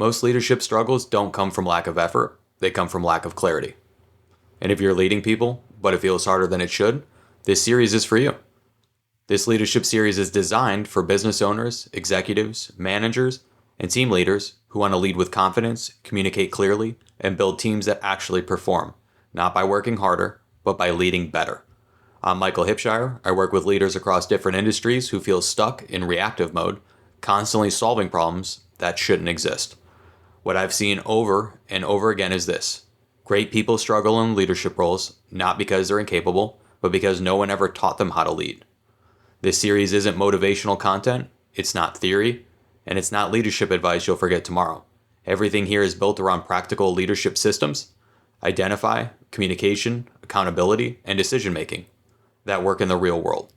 Most leadership struggles don't come from lack of effort, they come from lack of clarity. And if you're leading people, but it feels harder than it should, this series is for you. This leadership series is designed for business owners, executives, managers, and team leaders who want to lead with confidence, communicate clearly, and build teams that actually perform, not by working harder, but by leading better. I'm Michael Hipshire. I work with leaders across different industries who feel stuck in reactive mode, constantly solving problems that shouldn't exist. What I've seen over and over again is this. Great people struggle in leadership roles, not because they're incapable, but because no one ever taught them how to lead. This series isn't motivational content, it's not theory, and it's not leadership advice you'll forget tomorrow. Everything here is built around practical leadership systems, identify, communication, accountability, and decision-making that work in the real world.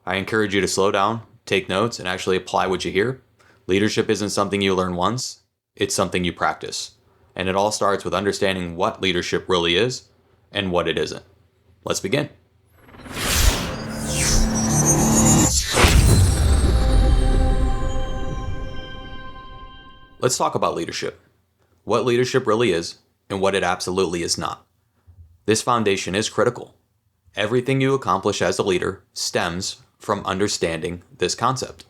I encourage you to slow down, take notes, and actually apply what you hear. Leadership isn't something you learn once, it's something you practice. And it all starts with understanding what leadership really is and what it isn't. Let's begin. Let's talk about leadership. What leadership really is and what it absolutely is not. This foundation is critical. Everything you accomplish as a leader stems from understanding this concept.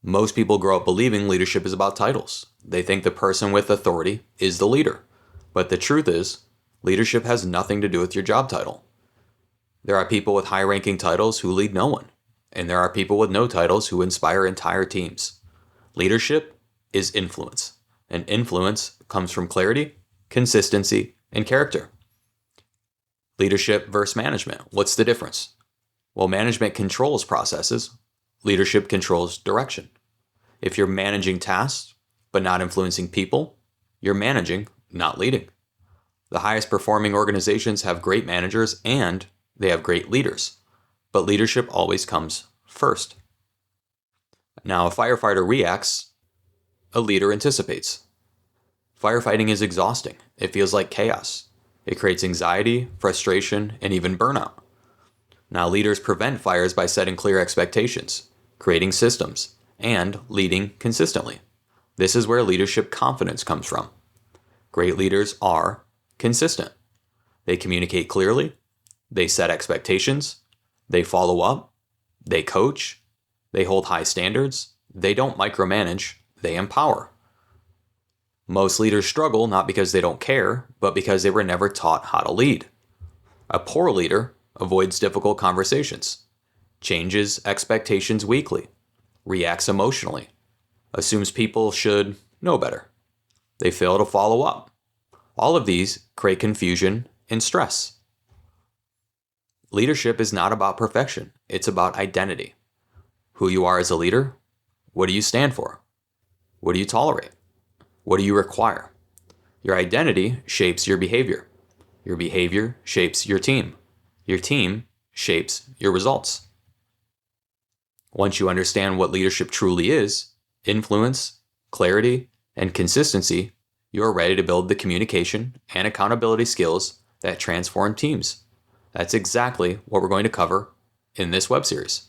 Most people grow up believing leadership is about titles. They think the person with authority is the leader. But the truth is, leadership has nothing to do with your job title. There are people with high-ranking titles who lead no one, and there are people with no titles who inspire entire teams. Leadership is influence, and influence comes from clarity, consistency, and character. Leadership versus management. What's the difference? Well, management controls processes. Leadership controls direction. If you're managing tasks, but not influencing people, you're managing, not leading. The highest performing organizations have great managers and they have great leaders, but leadership always comes first. Now, a firefighter reacts, a leader anticipates. Firefighting is exhausting. It feels like chaos. It creates anxiety, frustration, and even burnout. Now, leaders prevent fires by setting clear expectations, creating systems, and leading consistently. This is where leadership confidence comes from. Great leaders are consistent. They communicate clearly, they set expectations, they follow up, they coach, they hold high standards, they don't micromanage, they empower. Most leaders struggle not because they don't care, but because they were never taught how to lead. A poor leader avoids difficult conversations, changes expectations weekly, reacts emotionally, assumes people should know better. They fail to follow up. All of these create confusion and stress. Leadership is not about perfection. It's about identity. Who you are as a leader, what do you stand for? What do you tolerate? What do you require? Your identity shapes your behavior. Your behavior shapes your team. Your team shapes your results. Once you understand what leadership truly is, influence, clarity, and consistency, you are ready to build the communication and accountability skills that transform teams. That's exactly what we're going to cover in this web series.